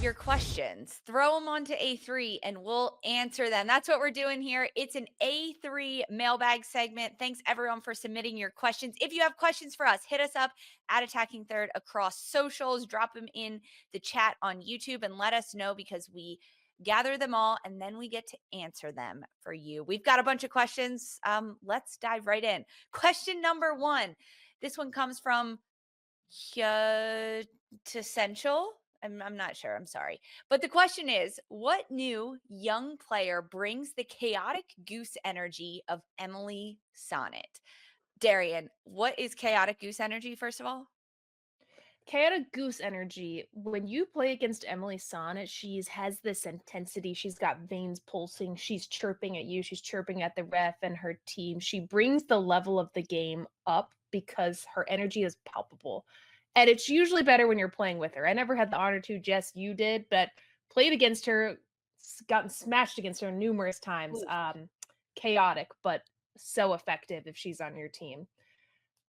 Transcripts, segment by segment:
your questions. Throw them onto A3 and we'll answer them. That's what we're doing here. It's an A3 mailbag segment. Thanks everyone for submitting your questions. If you have questions for us, hit us up at Attacking Third across socials. Drop them in the chat on YouTube and let us know because we gather them all and then we get to answer them for you. We've got a bunch of questions. Let's dive right in. Question number 1. This one comes from Essential. I'm not sure. I'm sorry. But the question is, what new young player brings the chaotic goose energy of Emily Sonnet? Darian, what is chaotic goose energy, first of all? Chaotic Goose energy. When you play against Emily Sonnet, she's has this intensity. She's got veins pulsing. She's chirping at you. She's chirping at the ref and her team. She brings the level of the game up because her energy is palpable. And it's usually better when you're playing with her. I never had the honor to, Jess, you did, but played against her, gotten smashed against her numerous times. Oof. Chaotic, but so effective if she's on your team.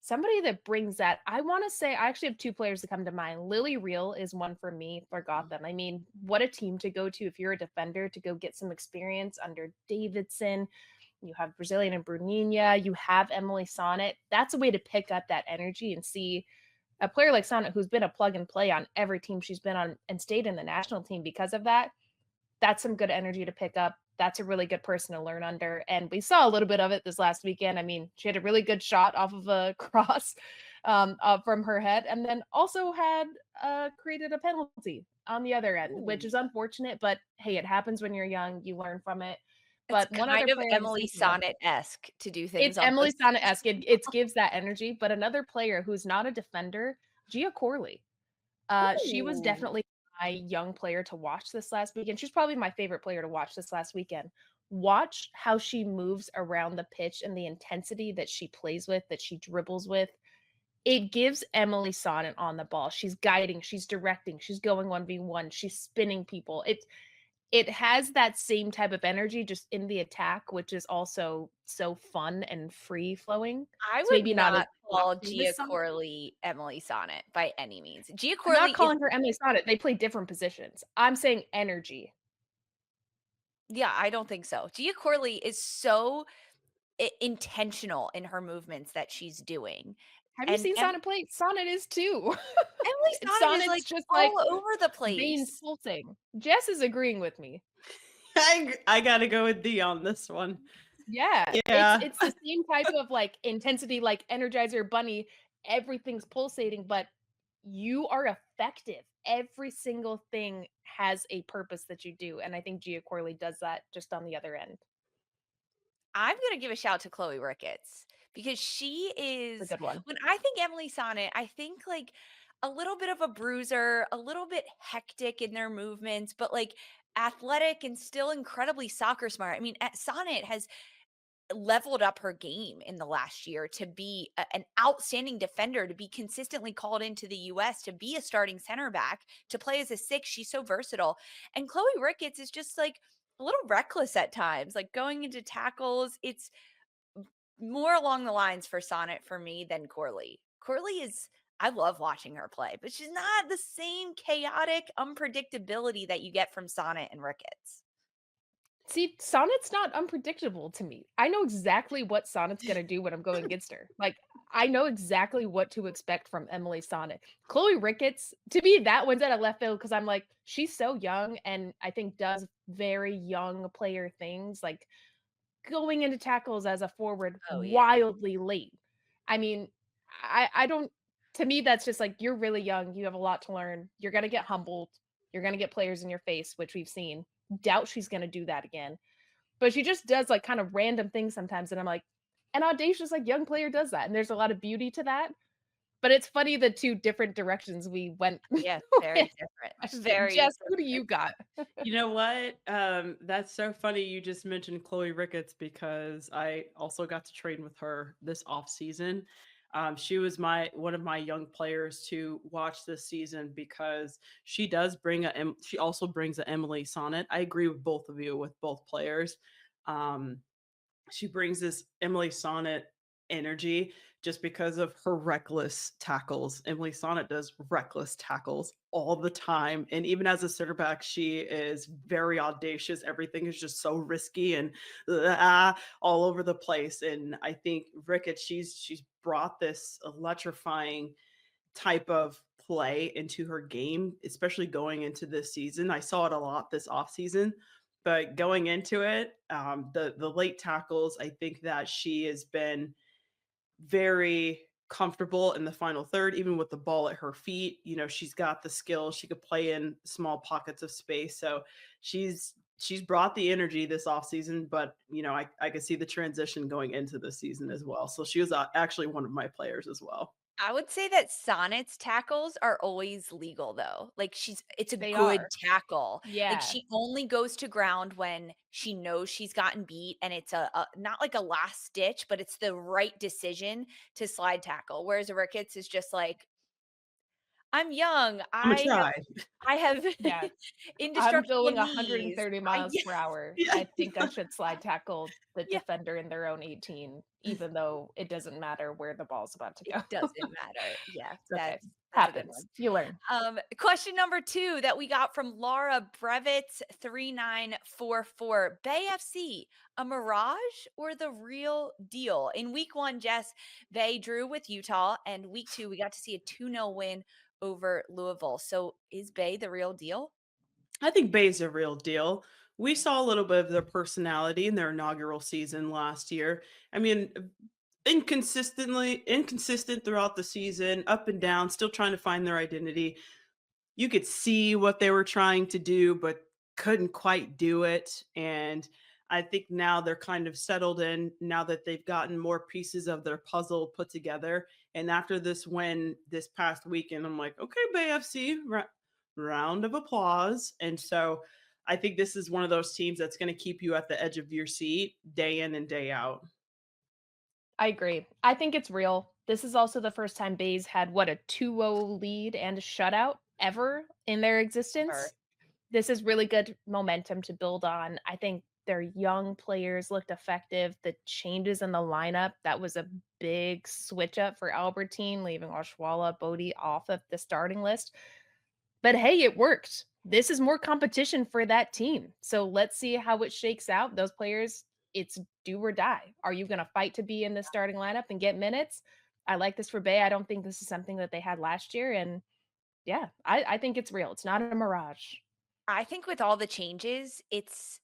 Somebody that brings that, I wanna say I actually have 2 players that come to mind. Lily Real is one for me for Gotham. I mean, what a team to go to if you're a defender to go get some experience under Davidson. You have Brazilian and Bruninha, you have Emily Sonnet. That's a way to pick up that energy and see a player like Sonnet who's been a plug and play on every team she's been on and stayed in the national team because of that. That's some good energy to pick up. That's a really good person to learn under. And we saw a little bit of it this last weekend. I mean, she had a really good shot off of a cross from her head, and then also had created a penalty on the other end, which Ooh. is unfortunate. But hey, it happens when you're young. You learn from it. It's But one other kind of player I was Emily thinking of, Sonnet-esque to do it's things on Emily those. Sonnet-esque. It gives that energy. But another player who's not a defender, Gia Corley. She was Ooh. definitely my young player to watch this last weekend. She's probably my favorite player to watch this last weekend. Watch how she moves around the pitch and the intensity that she plays with, that she dribbles with. It gives Emily Sonnet on the ball. She's guiding, she's directing, she's going 1v1, she's spinning people. It has that same type of energy just in the attack, which is also so fun and free flowing. I It's would maybe not as not call flashy Gia as some. Corley Emily Sonnet by any means. Gia I'm not Corley is calling her Emily Sonnet, they play different positions. I'm saying energy. Yeah, I don't think so. Gia Corley is so intentional in her movements that she's doing. Have you And seen Sonnet play? Sonnet is too. Emily Sonnet is Sonnet's like just like all over the veins place. pulsing. Jess is agreeing with me. I gotta go with D on this one. Yeah, it's Yeah. it's the same type of, like, intensity, like Energizer Bunny, everything's pulsating, but you are effective. Every single thing has a purpose that you do, and I think Gia Corley does that just on the other end. I'm gonna give a shout to Chloe Ricketts because she It's a is good one. when I think Emily Sonnet, I think like a little bit of a bruiser, a little bit hectic in their movements, but like athletic and still incredibly soccer smart. I mean, Sonnet has leveled up her game in the last year to be an outstanding defender, to be consistently called into the US, to be a starting center back, to play as a six. She's so versatile. And Chloe Ricketts is just like a little reckless at times, like going into tackles. It's more along the lines for Sonnet for me than Corley. Corley is, I love watching her play, but she's not the same chaotic unpredictability that you get from Sonnet and Ricketts. See, Sonnet's not unpredictable to me. I know exactly what Sonnet's gonna do when I'm going against her. Like, I know exactly what to expect from Emily Sonnet. Chloe Ricketts, to me, that one's at a left field because I'm like, she's so young and I think does very young player things, like going into tackles as a forward Oh, yeah. wildly late. I mean, I don't, to me, that's just like, you're really young, you have a lot to learn, you're gonna get humbled, you're gonna get players in your face, which we've seen. Doubt she's gonna do that again. But she just does, like, kind of random things sometimes, and I'm like, an audacious, like, young player does that, and there's a lot of beauty to that. But it's funny the 2 different directions we went Yes, with very different. question. Very Jess, who do different. you got? You know what? That's so funny you just mentioned Chloe Ricketts because I also got to train with her this off season. She was my one of my young players to watch this season because she does bring she also brings a Emily Sonnet. I agree with both of you with both players. Um, she brings this Emily Sonnet. energy just because of her reckless tackles. Emily Sonnet does reckless tackles all the time. And even as a center back, she is very audacious. Everything is just so risky and all over the place. And I think Ricketts, she's brought this electrifying type of play into her game, especially going into this season. I saw it a lot this offseason, but going into it, the late tackles, I think that she has been very comfortable in the final third, even with the ball at her feet. You know, she's got the skill. She could play in small pockets of space. So she's brought the energy this offseason, but you know, I could see the transition going into the season as well. So she was actually one of my players as well. I would say that Sonnet's tackles are always legal though. Like it's a They good are. tackle. Like Yeah. she only goes to ground when she knows she's gotten beat and it's a not like a last stitch, but it's the right decision to slide tackle. Whereas Ricketts is just like, I'm young. I'm gonna try. I have Yeah. I'm indestructible going knees. 130 I miles per hour. Yeah. I think I should slide tackle the yeah, defender in their own 18, even though it doesn't matter where the ball's about to it go. doesn't matter. Yeah, It's okay. that's a good one. Happens. You learn. Question number 2 that we got from Laura Brevitz 3944. Bay FC, a mirage or the real deal? In week 1, Jess, Bay drew with Utah, and week 2 we got to see a 2-0 win over Louisville. So is Bay the real deal? I think Bay's a real deal. We saw a little bit of their personality in their inaugural season last year. I mean, inconsistent throughout the season, up and down, still trying to find their identity. You could see what they were trying to do, but couldn't quite do it. And I think now they're kind of settled in now that they've gotten more pieces of their puzzle put together. And after this win this past weekend, I'm like, okay, Bay FC, round of applause. And so I think this is one of those teams that's going to keep you at the edge of your seat day in and day out. I agree. I think it's real. This is also the first time Bays had what a 2-0 lead and a shutout ever in their Or existence. This is really good momentum to build on. I think their young players looked effective. The changes in the lineup, that was a big switch up for Albertine, leaving Oshwala Bodie off of the starting list. But hey, it worked. This is more competition for that team. So let's see how it shakes out. Those players, it's do or die. Are you going to fight to be in the starting lineup and get minutes? I like this for Bay. I don't think this is something that they had last year. And yeah, I think it's real. It's not a mirage. I think with all the changes,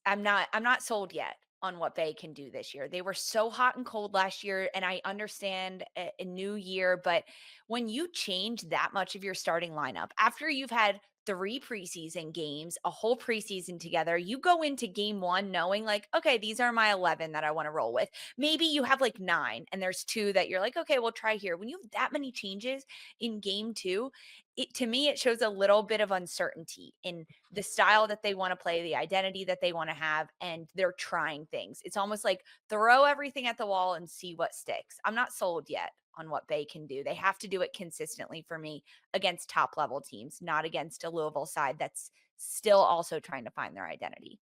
I'm not sold yet on what Bay can do this year. They were so hot and cold last year, and I understand a new year, but when you change that much of your starting lineup after you've had 3 preseason games, a whole preseason together, you go into game 1 knowing like, okay, these are my 11 that I want to roll with. Maybe you have like 9 and there's 2 that you're like, okay, we'll try here. When you have that many changes in game 2, it to me it shows a little bit of uncertainty in the style that they want to play, the identity that they want to have, and they're trying things. It's almost like throw everything at the wall and see what sticks. I'm not sold yet on what Bay can do. They have to do it consistently for me against top level teams, not against a Louisville side that's still also trying to find their identity.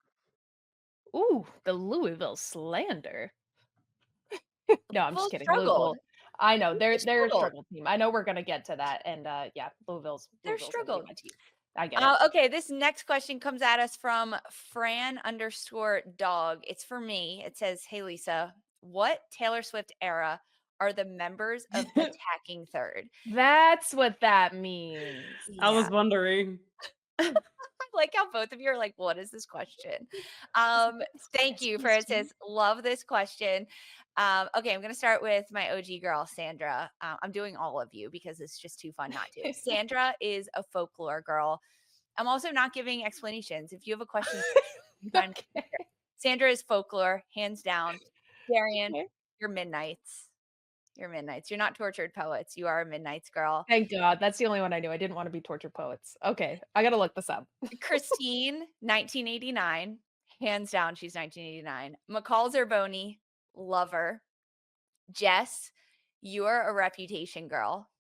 Ooh, the Louisville slander. No, I'm just Louisville kidding. struggled. Louisville, I know They they're a struggled. struggle team. I know we're gonna get to that, and yeah, They're Louisville's gonna be struggled. my team. I get it. Okay, this next question comes at us from Fran_dog. It's for me. It says, "Hey Lisa, what Taylor Swift era are the members of Attacking Third?" That's what that means. I Yeah, was wondering. I like how both of you are like, "What is this question?" This is Thank you for it. question. Says, "Love this question." Okay, I'm gonna start with my OG girl, Sandra. I'm doing all of you because it's just too fun not to. Sandra is a folklore girl. I'm also not giving explanations. If you have a question, you can Okay. Sandra is folklore, hands down. Darian, Okay. you're midnights. You're midnights. You're not tortured poets. You are a midnights girl. Thank God. That's the only one I knew. I didn't wanna be tortured poets. Okay, I gotta look this up. Christine, 1989. Hands down, she's 1989. McCall Zerboni, lover. Jess, you're a reputation girl.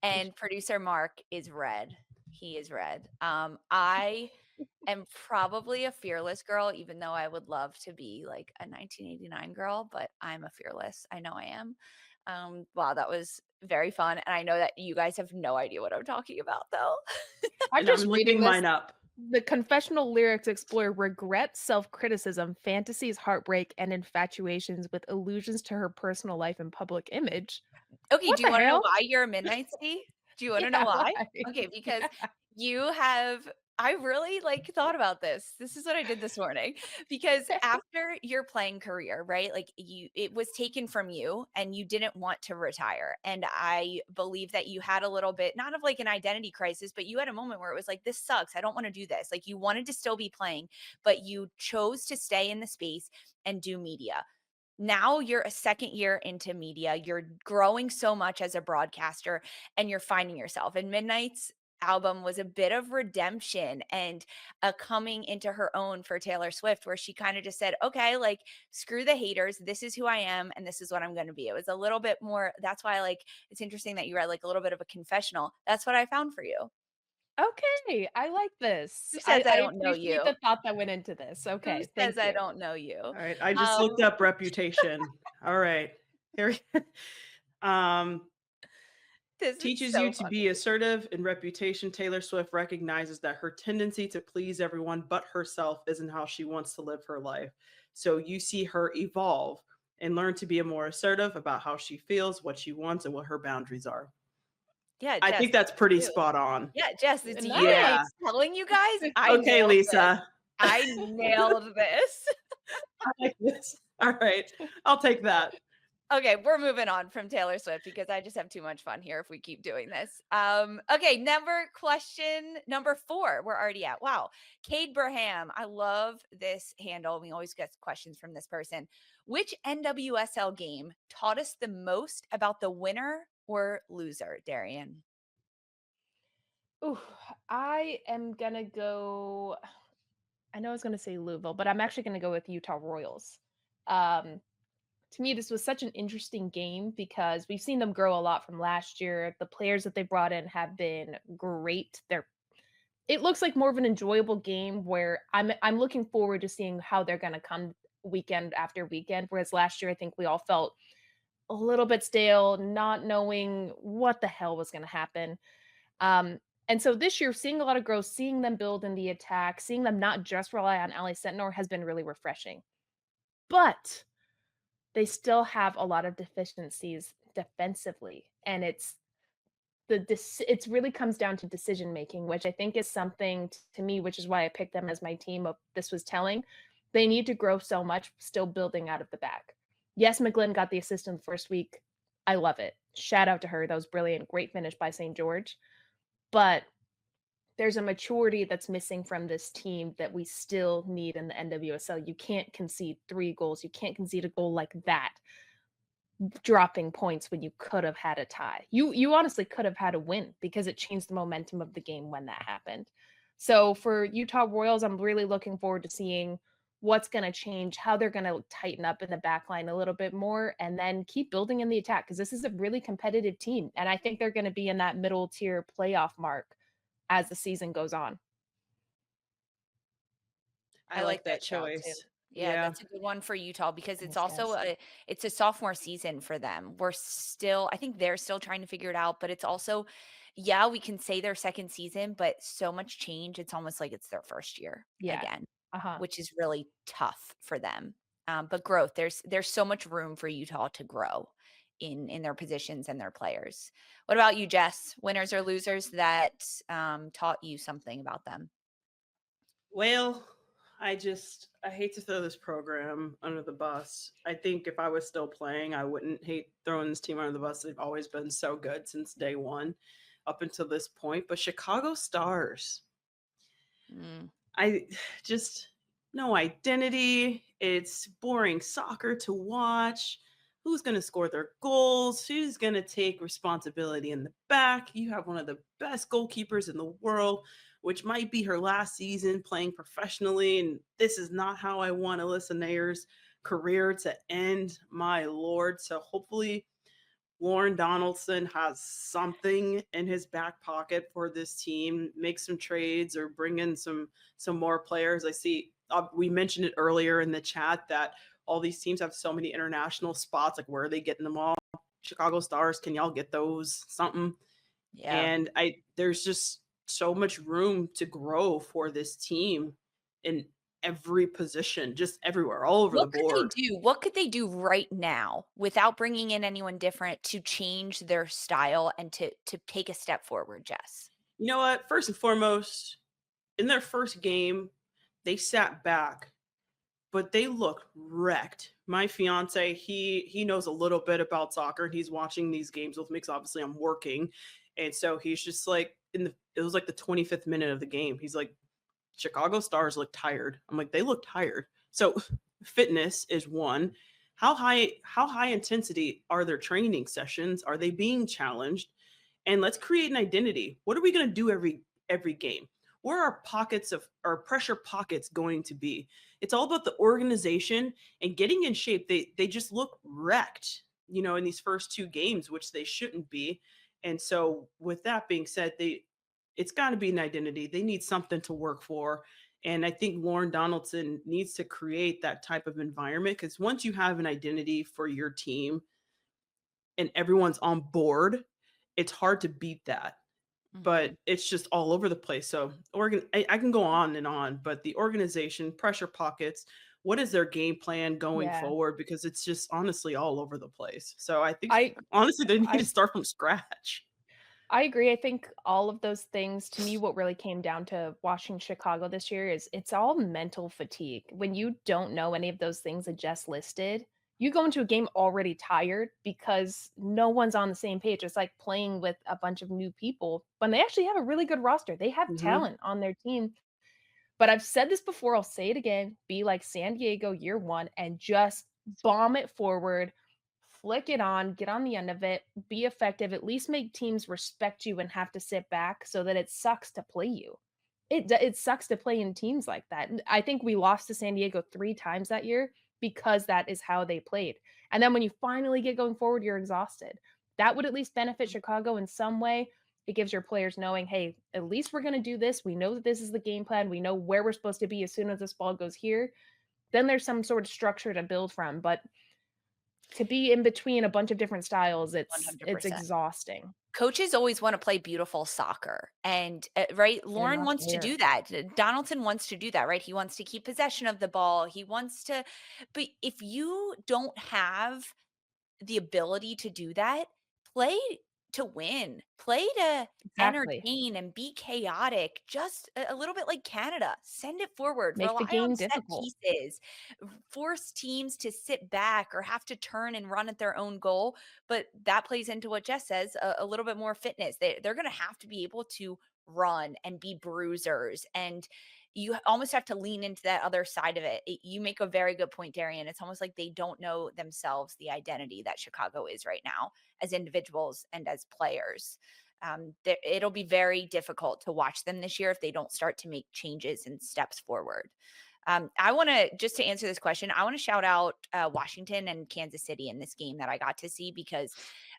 And producer Mark is red. He is red. I am probably a fearless girl, even though I would love to be like a 1989 girl, but I'm a fearless. I know I am. Wow, that was very fun. And I know that you guys have no idea what I'm talking about, though. I'm And I'm just reading looking this. mine up. The confessional lyrics explore regret, self-criticism, fantasies, heartbreak, and infatuations with allusions to her personal life and public image. Okay, What do you the wanna know hell? why you're a Midnight Sea? Do you wanna know Yeah, why? why? Okay, because Yeah. you have I really, like, thought about this. This is what I did this morning, because after your playing career, right, like, it was taken from you, and you didn't want to retire, and I believe that you had a little bit not of, like, an identity crisis, but you had a moment where it was like, "This sucks, I don't wanna do this." Like, you wanted to still be playing, but you chose to stay in the space and do media. Now you're a second year into media. You're growing so much as a broadcaster and you're finding yourself. And Midnight's album was a bit of redemption and a coming into her own for Taylor Swift, where she kind of just said, okay, like, screw the haters. This is who I am and this is what I'm going to be. It was a little bit more. That's why, like, it's interesting that you read like a little bit of a confessional. That's what I found for you. Okay, I like this. Who I says I don't know appreciate you? the thought that went into this. Who Okay, says thank I you. don't know you? All right. I just looked Um, up reputation. All right. Here um this is teaches you so to funny. be assertive in reputation. Taylor Swift recognizes that her tendency to please everyone but herself isn't how she wants to live her life. So you see her evolve and learn to be more assertive about how she feels, what she wants, and what her boundaries are. Yeah, I Jess, think that's it's pretty you. spot on. Yeah, Jess, it's you. I'm Yeah. Nice. telling you guys, I Okay, nailed this. Lisa. I nailed this. I like this. All right. I'll take that. Okay, we're moving on from Taylor Swift because I just have too much fun here if we keep doing this. Okay, question number 4. We're already at. Wow. Cade Braham. I love this handle. We always get questions from this person. Which NWSL game taught us the most about the winner or loser, Darian? Ooh, I am gonna go. I know I was gonna say Louisville, but I'm actually gonna go with Utah Royals. Um, to me, this was such an interesting game because we've seen them grow a lot from last year. The players that they brought in have been great. It looks like more of an enjoyable game where I'm looking forward to seeing how they're gonna come weekend after weekend. Whereas last year, I think we all felt a little bit stale, not knowing what the hell was gonna happen. Um, and so this year, seeing a lot of growth, seeing them build in the attack, seeing them not just rely on Ali Sentinor has been really refreshing. But they still have a lot of deficiencies defensively, and it's really comes down to decision making, which I think is something to me, which is why I picked them as my team. Of this was telling. They need to grow so much, still building out of the back. Yes, McGlynn got the assist in the first week. I love it. Shout out to her. That was brilliant. Great finish by St. George. But there's a maturity that's missing from this team that we still need in the NWSL. You can't concede 3 goals. You can't concede a goal like that, dropping points when you could have had a tie. You honestly could have had a win because it changed the momentum of the game when that happened. So for Utah Royals, I'm really looking forward to seeing what's going to change, how they're going to tighten up in the back line a little bit more, and then keep building in the attack because this is a really competitive team. And I think they're going to be in that middle tier playoff mark as the season goes on. I I like like that that shout too. choice. Yeah, Yeah. that's a good one for Utah because it's Thanks, also guys. it's a sophomore season for them. I think they're still trying to figure it out, but it's also, yeah, we can say their second season, but so much change. It's almost like it's their first year Yeah. again, Uh-huh. which is really tough for them. But growth, there's so much room for Utah to grow in their positions and their players. What about you, Jess? Winners or losers that taught you something about them? Well, I hate to throw this program under the bus. I think if I was still playing, I wouldn't hate throwing this team under the bus. They've always been so good since day one up until this point. But Chicago Stars, Mm. I just no identity. It's boring soccer to watch. Who's going to score their goals? Who's going to take responsibility in the back? You have one of the best goalkeepers in the world, which might be her last season playing professionally. And this is not how I want Alyssa Nayer's career to end, my lord. So hopefully Lauren Donaldson has something in his back pocket for this team, make some trades or bring in some more players. I see we mentioned it earlier in the chat that all these teams have so many international spots. Like, where are they getting them all? Chicago Stars, can y'all get those? Something. Yeah. And there's just so much room to grow for this team in every position, just everywhere, all over the What could they board. do? What could they do right now without bringing in anyone different to change their style and to take a step forward, Jess? You know what? First and foremost, in their first game, they sat back, but they looked wrecked. My fiance, he knows a little bit about soccer, and he's watching these games with me because obviously I'm working, and so he's just like it was like the 25th minute of the game. He's like, Chicago Stars look tired. I'm like, they look tired. So fitness is one. How high intensity are their training sessions? Are they being challenged? And let's create an identity. What are we going to do every game? Where are pockets of our pressure pockets going to be? It's all about the organization and getting in shape. They just look wrecked, in these first two games, which they shouldn't be. And so with that being said, it's got to be an identity. They need something to work for. And I think Lauren Donaldson needs to create that type of environment, because once you have an identity for your team and everyone's on board, it's hard to beat that. But Mhm. it's just all over the place. So I can go on and on, but the organization, pressure pockets, what is their game plan going Yeah. forward? Because it's just honestly all over the place. So I think I honestly they need to I start from scratch. I agree. I think all of those things, to me, what really came down to watching Chicago this year is it's all mental fatigue. When you don't know any of those things I just listed, you go into a game already tired because no one's on the same page. It's like playing with a bunch of new people when they actually have a really good roster. They have Mhm. talent on their team. But I've said this before, I'll say it again, be like San Diego year 1 and just bomb it forward, flick it on, get on the end of it, be effective, at least make teams respect you and have to sit back so that it sucks to play you. It sucks to play in teams like that. And I think we lost to San Diego 3 times that year because that is how they played. And then when you finally get going forward, you're exhausted. That would at least benefit Chicago in some way. It gives your players knowing, hey, at least we're going to do this. We know that this is the game plan. We know where we're supposed to be as soon as this ball goes here. Then there's some sort of structure to build from. But to be in between a bunch of different styles, it's 100%. exhausting. Coaches always want to play beautiful soccer, and right, They're Lauren not wants to there. do that. Donaldson wants to do that, right? He wants to keep possession of the ball. He wants to, but if you don't have the ability to do that, play to win, play to Exactly. entertain and be chaotic, just a little bit like Canada. Send it forward, Make the rely on game set difficult. pieces, force teams to sit back or have to turn and run at their own goal. But that plays into what Jess says, a little bit more fitness. They're going to have to be able to run and be bruisers, and you almost have to lean into that other side of it. You make a very good point, Darian. It's almost like they don't know themselves the identity that Chicago is right now as individuals and as players. It'll be very difficult to watch them this year if they don't start to make changes and steps forward. I want to, just to answer this question, I want to shout out Washington and Kansas City in this game that I got to see, because,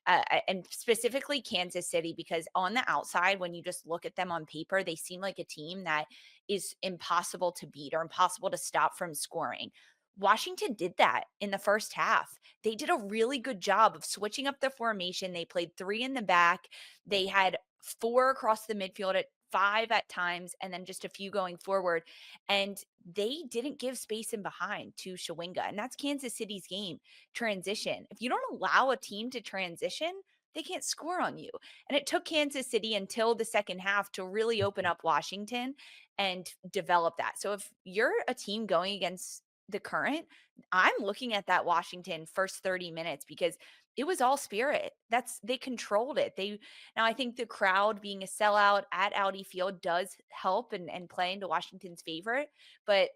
and specifically Kansas City, because on the outside, when you just look at them on paper, they seem like a team that is impossible to beat or impossible to stop from scoring. Washington did that in the first half. They did a really good job of switching up the formation. They played three in the back. They had four across the midfield at five at times, and then just a few going forward. And they didn't give space in behind to Shawinga. And that's Kansas City's game, transition. If you don't allow a team to transition, they can't score on you. And it took Kansas City until the second half to really open up Washington and develop that. So if you're a team going against the current, I'm looking at that Washington first 30 minutes, because it was all spirit. They controlled it. Now I think the crowd being a sellout at Audi Field does help and play into Washington's favor, but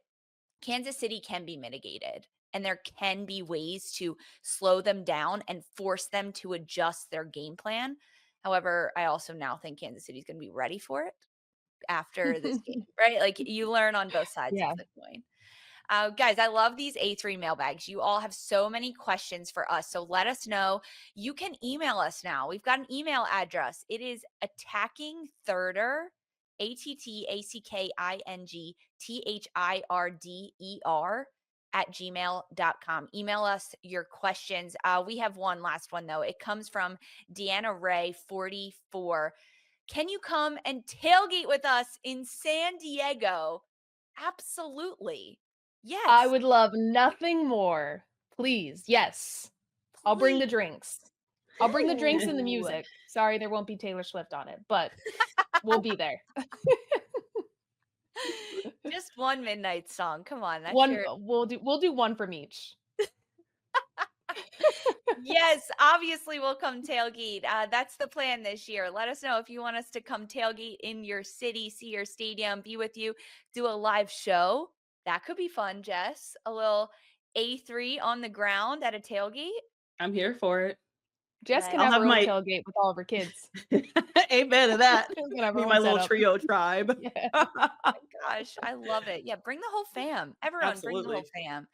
Kansas City can be mitigated. And there can be ways to slow them down and force them to adjust their game plan. However, I also now think Kansas City's going to be ready for it after this game, right? Like, you learn on both sides of Yeah. the coin. Guys, I love these A3 mailbags. You all have so many questions for us. So let us know. You can email us now. We've got an email address. It is attackingthirder, ATTACKINGTHIRDER @gmail.com. Email us your questions. We have one last one, though. It comes from Deanna Ray, 44. Can you come and tailgate with us in San Diego? Absolutely. Yes. I would love nothing more. Please. Yes. I'll bring the Please. drinks. I'll bring the drinks and the Ooh. music. Sorry, there won't be Taylor Swift on it, but we'll be there. Just one midnight song. Come on. That's One your we'll do one from each. Yes, obviously we'll come tailgate. That's the plan this year. Let us know if you want us to come tailgate in your city, see your stadium, be with you, do a live show. That could be fun, Jess. A little A3 on the ground at a tailgate. I'm here for it. Jess can I'll have have her own my- tailgate with all of her kids. Amen to that. She's gonna have her Me, own my little setup. trio tribe. Yeah. Gosh, I love it. Yeah, bring the whole fam. Everyone, bring the whole Absolutely. fam.